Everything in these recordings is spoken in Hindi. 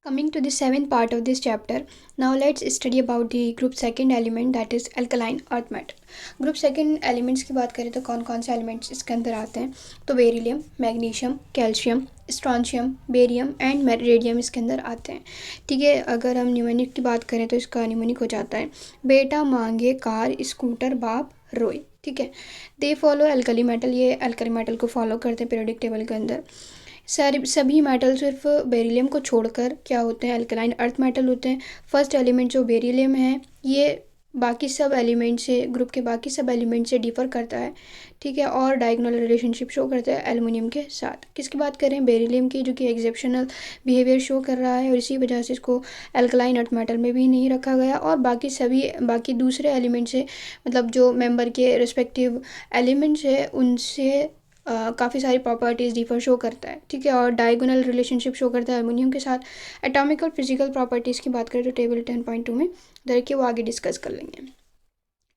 Coming to the seventh part of this chapter, now let's study about the group second element, that is alkaline earth metal. Group second elements की बात करें तो कौन कौन से एलिमेंट्स इसके अंदर आते हैं, तो beryllium, magnesium, calcium, strontium, barium and radium इसके अंदर आते हैं। ठीक है, अगर हम न्यूमोनिक की बात करें तो इसका न्यूमोनिक हो जाता है बेटा मांगे कार स्कूटर बाप रोए। ठीक है, दे फॉलो एल्कली मेटल, ये एल्कली मेटल को फॉलो करते हैं पीरियोडिक टेबल के अंदर। सभी मेटल सिर्फ बेरिलियम को छोड़कर क्या होते हैं, अल्कलाइन अर्थ मेटल होते हैं। फर्स्ट एलिमेंट जो बेरिलियम है ये बाकी सब एलिमेंट से, ग्रुप के बाकी सब एलिमेंट से डिफर करता है। ठीक है, और डायगोनल रिलेशनशिप शो करता है एल्युमिनियम के साथ। किसकी बात करें, बेरिलियम की, जो कि एक्सेप्शनल बिहेवियर शो कर रहा है और इसी वजह से इसको अल्कलाइन अर्थ मेटल में भी नहीं रखा गया। और बाकी दूसरे एलिमेंट से, मतलब जो मेंबर के रिस्पेक्टिव एलिमेंट्स है उनसे काफ़ी सारी प्रॉपर्टीज़ डिफर शो करता है। ठीक है, और डायगोनल रिलेशनशिप शो करता है एल्युमिनियम के साथ। एटॉमिक और फिजिकल प्रॉपर्टीज़ की बात करें तो टेबल 10.2 में देखिए वो आगे डिस्कस कर लेंगे।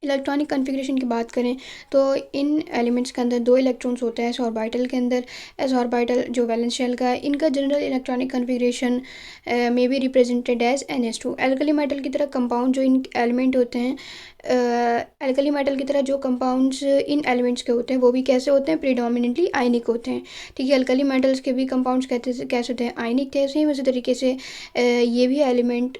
इलेक्ट्रॉनिक कन्फिग्रेशन की बात करें तो इन एलिमेंट्स के अंदर 2 इलेक्ट्रॉन्स होते हैं एस ऑर्बिटल के अंदर। एस ऑर्बिटल जो वैलेंस शेल का है, इनका जनरल इलेक्ट्रॉनिक कन्फिग्रेशन में भी represented as NH2। Alkali metal की तरह कंपाउंड जो इन एलिमेंट होते हैं, एल्कली मेटल की तरह जो कंपाउंड्स इन एलिमेंट्स के होते हैं वो भी कैसे होते हैं, प्रीडोमिनेंटली आयनिक होते हैं। ठीक है, एल्कली मेटल्स के भी कंपाउंड्स कैसे होते हैं, आयनिक थे। सेम इसी तरीके से ये भी एलिमेंट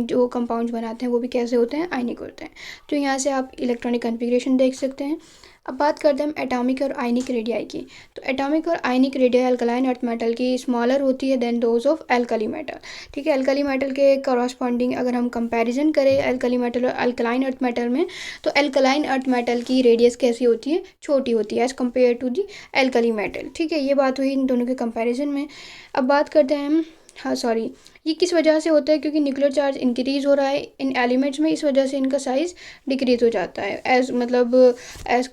जो कंपाउंड्स बनाते हैं वो भी कैसे होते हैं, आयनिक होते हैं। तो यहाँ से आप इलेक्ट्रॉनिक कन्फिग्रेशन देख सकते हैं। अब बात करते हैं हम एटॉमिक और आयनिक रेडियाई की। तो एटॉमिक और ionic radii alkaline earth metal की स्मॉलर होती है than those of alkali metal. ठीक है, एल्कली मेटल के करस्पॉन्डिंग अगर हम कंपैरिजन करें एल्कली मेटल और अल्कलाइन अर्थ मेटल में, तो एल्कलाइन अर्थ मेटल की रेडियस कैसी होती है, छोटी होती है as compare to the alkali metal. ठीक है, ये बात हुई इन दोनों के कंपेरिजन में। अब बात करते हैं हम, हाँ सॉरी, ये किस वजह से होता है, क्योंकि न्यूक्लियर चार्ज इंक्रीज़ हो रहा है इन एलिमेंट्स में, इस वजह से इनका साइज़ डिक्रीज़ हो जाता है as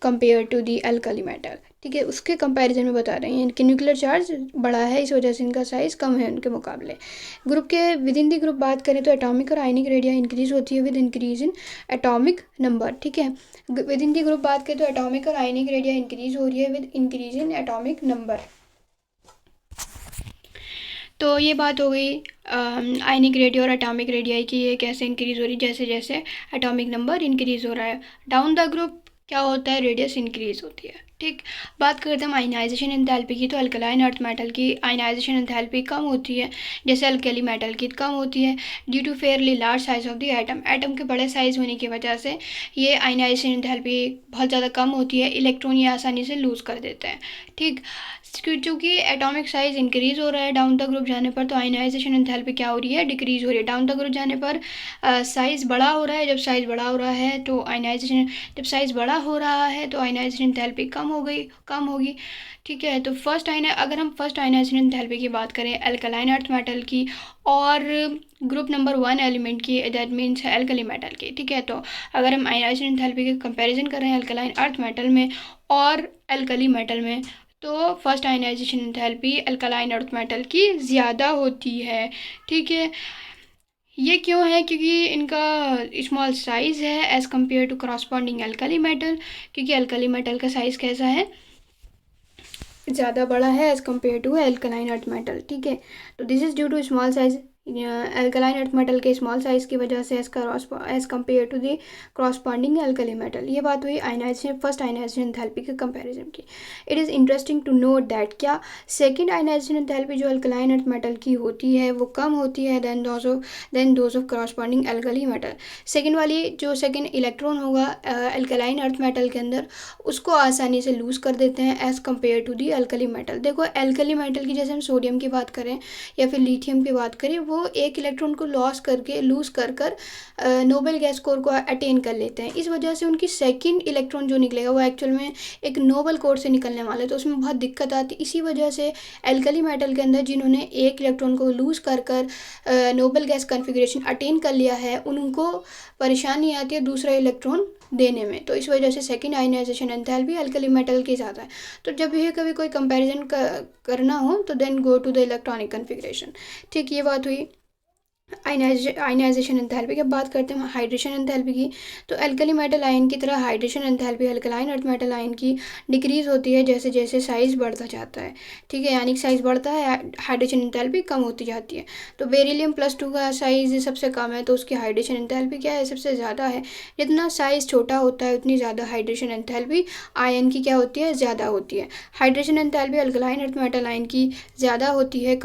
compare to the alkali metal. ठीक है, उसके कंपैरिजन में बता रहे हैं इनके न्यूक्लियर चार्ज बड़ा है, इस वजह से इनका साइज़ कम है उनके मुकाबले। ग्रुप के विद इन दी ग्रुप बात करें तो एटॉमिक और आयनिक रेडिया इंक्रीज़ होती है with increase in atomic number. ठीक है, विद इन दी ग्रुप बात करें तो एटॉमिक और आयनिक रेडिया इंक्रीज़ हो रही है with increase in atomic number. तो ये बात हो गई आयनिक रेडियो और एटॉमिक रेडियाई की, ये कैसे इंक्रीज़ हो रही है, जैसे जैसे एटॉमिक नंबर इंक्रीज़ हो रहा है। डाउन द ग्रुप क्या होता है, रेडियस इंक्रीज़ होती है। ठीक, बात करते हैं हम आयनाइजेशन एंथैल्पी की। तो अल्कलाइन अर्थ मेटल की आयनाइजेशन एंथैल्पी कम होती है जैसे अल्कली मेटल की कम होती है due to fairly large size of the atom. Atom के बड़े साइज़ होने की वजह से ये आयनाइजेशन एंथैल्पी बहुत ज़्यादा कम होती है, इलेक्ट्रॉन ये आसानी से लूज़ कर देते हैं। ठीक, क्योंकि एटॉमिक साइज इंक्रीज़ हो रहा है डाउन द ग्रुप जाने पर, तो आयनाइजेशन एंथैल्पी क्या हो रही है, डिक्रीज़ हो रही है। डाउन द ग्रुप जाने पर साइज़ बड़ा हो रहा है, जब साइज़ बड़ा हो रहा है तो आयनाइजेशन, जब साइज़ बड़ा हो रहा है तो आयनाइजेशन एंथैल्पी कम होगी। ठीक है, तो अगर हम फर्स्ट आयनाइजेशन एंथैल्पी की बात करें एल्कलाइन अर्थ मेटल की और ग्रुप नंबर 1 एलिमेंट की, दैट मीन्स एल्कली मेटल की। ठीक है, तो अगर हम आयनाइजेशन एंथैल्पी के कंपैरिजन कर रहे हैं एल्कलाइन अर्थ मेटल में और एल्कली मेटल में, तो first ionization enthalpy alkaline earth metal की ज़्यादा होती है। ठीक है, ये क्यों है, क्योंकि इनका स्मॉल साइज़ है as compare to corresponding alkali metal. क्योंकि एल्कली मेटल का साइज़ कैसा है, ज़्यादा बड़ा है as compare to alkaline earth metal. ठीक है, तो this is due to small size, alkaline earth metal के स्मॉल साइज़ की वजह से as compare to the corresponding alkali metal. ये बात हुई फर्स्ट आयनाइजेशन एंथैल्पी के कंपैरिजन की। It is interesting to note that क्या सेकंड आयनाइजेशन एंथैल्पी जो एल्कलाइन अर्थ मेटल की होती है वो कम होती है than those of corresponding alkali metal. Second वाली जो सेकेंड इलेक्ट्रॉन होगा एल्कलाइन अर्थ मेटल के अंदर, उसको आसानी से लूज़ कर देते हैं as compare to the alkali metal. देखो एल्कली मेटल की जैसे हम सोडियम की बात करें या फिर लिथियम की बात करें, वो एक इलेक्ट्रॉन को लूज़ कर नोबल गैस स्कोर को अटेन कर लेते हैं। इस वजह से उनकी सेकंड इलेक्ट्रॉन जो निकलेगा वो एक्चुअल में एक नोबल कोर से निकलने वाला है, तो उसमें बहुत दिक्कत आती है। इसी वजह से एल्कली मेटल के अंदर जिन्होंने एक इलेक्ट्रॉन को लूज़ कर नोबल गैस कन्फिग्रेशन अटेन कर लिया है, उनको परेशानी आती है दूसरा इलेक्ट्रॉन देने में। तो इस वजह से second ionization enthalpy alkali metal की ज़्यादा है। तो जब ये कभी कोई कंपैरिजन करना हो तो then go to the electronic configuration. ठीक, ये बात हुई। आयनाइजेशन एंथैल्पी की बात करते हैं हाइड्रेशन एंथैल्पी की, तो एल्कली मेटल आयन की तरह hydration enthalpy alkaline earth metal ion की डिक्रीज होती है जैसे जैसे साइज़ बढ़ता जाता है। ठीक है, यानी कि साइज़ बढ़ता है, हाइड्रेशन एंथैल्पी कम होती जाती है। तो बेरिलियम +2 का साइज़ सबसे कम है तो उसकी हाइड्रेशन एंथैल्पी क्या है, सबसे ज़्यादा है। जितना साइज़ छोटा होता है उतनी ज़्यादा हाइड्रेशन एंथैल्पी आयन की क्या होती है, ज़्यादा होती है। Hydration enthalpy alkaline earth metal ion की ज़्यादा होती है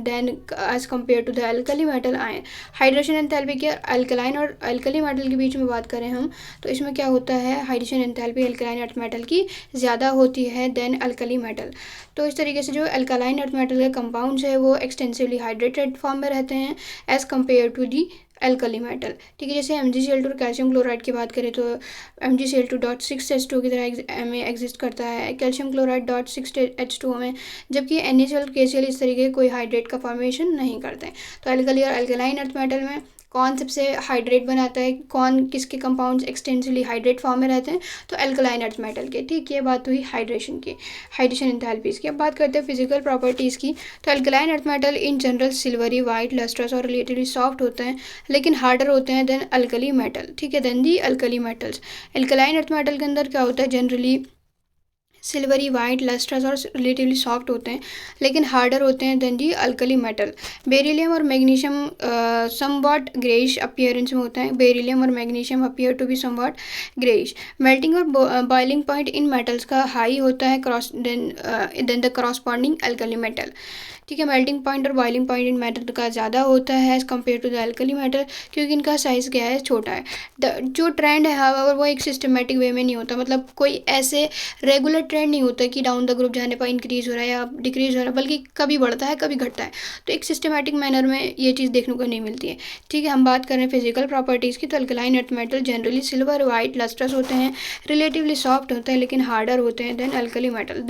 than as compare to the alkali metal ion. Hydration enthalpy के अल्कलाइन और अल्कली मेटल के बीच में बात करें हम, तो इसमें क्या होता है, hydration enthalpy alkaline earth metal की ज़्यादा होती है देन अल्कली मेटल। तो इस तरीके से जो अल्कलाइन अर्थ मेटल के कंपाउंड्स है वो एक्सटेंसिवली हाइड्रेटेड फॉर्म में रहते हैं as compare to the alkali metal. ठीक है, जैसे MgCl2 और कैल्शियम क्लोराइड की बात करें तो MgCl2.6H2 की तरह में एग्जिस्ट करता है, कैल्शियम क्लोराइड .6H2 में, जबकि NaCl KCl इस तरीके कोई हाइड्रेट का फॉर्मेशन नहीं करते हैं। तो एल्कली और अल्कलाइन अर्थ मेटल में कौन सबसे हाइड्रेट बनाता है, कौन किसके कंपाउंड्स एक्सटेंसिवली हाइड्रेट फॉर्म में रहते हैं, तो एल्कलाइन अर्थ मेटल के। ठीक, ये बात हुई हाइड्रेशन की, हाइड्रेशन एंथैल्पीज़ की। अब बात करते हैं फिजिकल प्रॉपर्टीज़ की, तो alkaline earth metal in general silvery white lustrous और रिलेटिवली सॉफ्ट होते हैं लेकिन हार्डर होते हैं देन अल्कली मेटल। ठीक है, then the alkali metals. Alkaline earth metal के अंदर क्या होता है, जनरली सिल्वरी वाइट लस्ट्रस और रिलेटिवली सॉफ्ट होते हैं लेकिन हार्डर होते हैं than the alkali metal. Beryllium और मैग्नीशियम समवॉट ग्रेइश अपीयरेंस में होता है। बेरिलियम और magnesium appear to be somewhat greyish. Melting और बॉइलिंग पॉइंट इन मेटल्स का हाई होता है than the corresponding alkali metal. ठीक है, मेल्टिंग पॉइंट और बॉइलिंग पॉइंट इन मेटल का ज़्यादा होता है as compare to the alkali metal, क्योंकि इनका साइज़ क्या है, छोटा है। जो ट्रेंड है हाउएवर वो एक सिस्टमेटिक वे में नहीं होता, मतलब कोई ऐसे रेगुलर ट्रेंड नहीं होता कि डाउन द ग्रुप जाने पर इंक्रीज़ हो रहा है या डिक्रीज़ हो रहा है, बल्कि कभी बढ़ता है कभी घटता है। तो एक सिस्टमेटिक मैनर में ये चीज़ देखने को नहीं मिलती है। ठीक है, हम बात कर रहे हैं फिजिकल प्रॉपर्टीज़ की, तो alkaline earth metal generally silver white lustrous होते हैं, रिलेटिवली सॉफ्ट होते हैं लेकिन हार्डर होते हैं than alkali metal,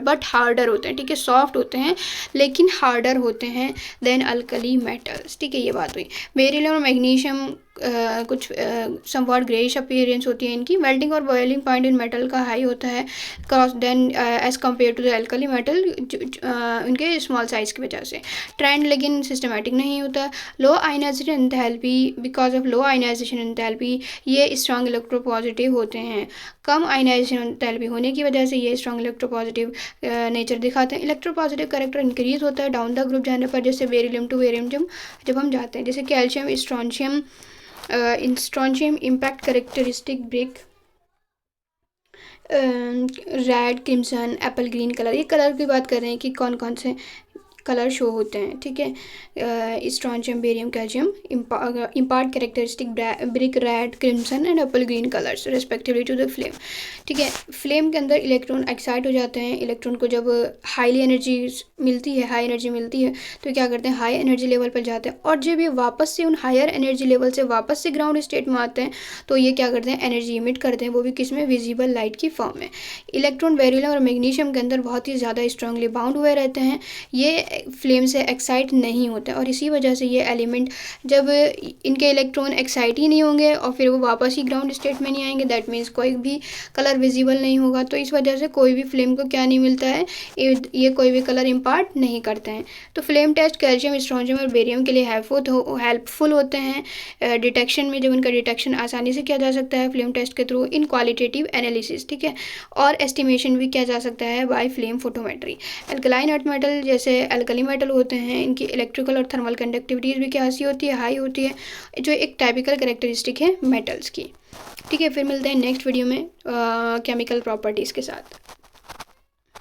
but harder होते हैं। ठीक है, सॉफ्ट होते हैं लेकिन हार्डर होते हैं देन अल्कली मेटल्स। ठीक है, ये बात हुई। बेरिलियम और मैग्नीशियम कुछ समवॉट ग्रेइश अपीयरेंस होती है इनकी। मेल्टिंग और बॉइलिंग पॉइंट इन मेटल का हाई होता है than as compare to the alkali metal, उनके स्मॉल साइज़ की वजह से। ट्रेंड लेकिन सिस्टमेटिक नहीं होता। Low ionization enthalpy, because of low ionization enthalpy ये स्ट्रॉन्ग इलेक्ट्रोपॉजिटिव होते हैं। कम आयनाइजेशन एंथैल्पी होने की वजह से ये स्ट्रॉन्ग इलेक्ट्रोपॉजिटिव नेचर दिखाते हैं। इलेक्ट्रोपॉजिटिव कैरेक्टर इंक्रीज होता है डाउन द ग्रुप जाने पर, जैसे बेरिलियम टू बेरिलियम जब हम जाते हैं, जैसे calcium strontium impact characteristic brick red crimson Apple green colour, ये कलर की बात कर रहे हैं कि कौन कौन से कलर शो होते हैं। ठीक है, strontium barium calcium impart characteristic brick red crimson and apple green colours respectively to the flame. ठीक है, फ्लेम के अंदर इलेक्ट्रॉन एक्साइट हो जाते हैं। इलेक्ट्रॉन को जब हाई एनर्जी मिलती है तो क्या करते हैं, हाई एनर्जी लेवल पर जाते हैं, और जब ये वापस से उन हायर एनर्जी लेवल से वापस से ग्राउंड स्टेट में आते हैं तो ये क्या करते हैं, एनर्जी इमिट करते हैं, वो भी किस में, विजिबल लाइट की फॉर्म में। इलेक्ट्रॉन बेरिलियम और मैग्नीशियम के अंदर बहुत ही ज़्यादा स्ट्रांगली बाउंड हुए रहते हैं, ये फ्लेम से एक्साइट नहीं होते, और इसी वजह से ये एलिमेंट जब इनके इलेक्ट्रॉन एक्साइट ही नहीं होंगे और फिर वो वापस ही ग्राउंड स्टेट में नहीं आएंगे, दैट मीन्स कोई भी कलर विजिबल नहीं होगा। तो इस वजह से कोई भी फ्लेम को क्या नहीं मिलता है, ये कोई भी कलर इम्पार्ट नहीं करते हैं। तो फ्लेम टेस्ट कैल्शियम स्ट्रॉन्शियम और बेरियम के लिए हेल्पफुल होते हैं डिटेक्शन में, जब उनका डिटेक्शन आसानी से किया जा सकता है फ्लेम टेस्ट के थ्रू इन क्वालिटेटिव एनालिसिस। ठीक है, और एस्टिमेशन भी किया जा सकता है by flame photometry. Alkaline earth metal जैसे अल्कली मेटल होते हैं, इनकी इलेक्ट्रिकल और थर्मल कंडक्टिविटीज़ भी कैसी होती है, हाई होती है, जो एक टाइपिकल कैरेक्टरिस्टिक है मेटल्स की। ठीक है, फिर मिलते हैं नेक्स्ट वीडियो में केमिकल प्रॉपर्टीज़ के साथ।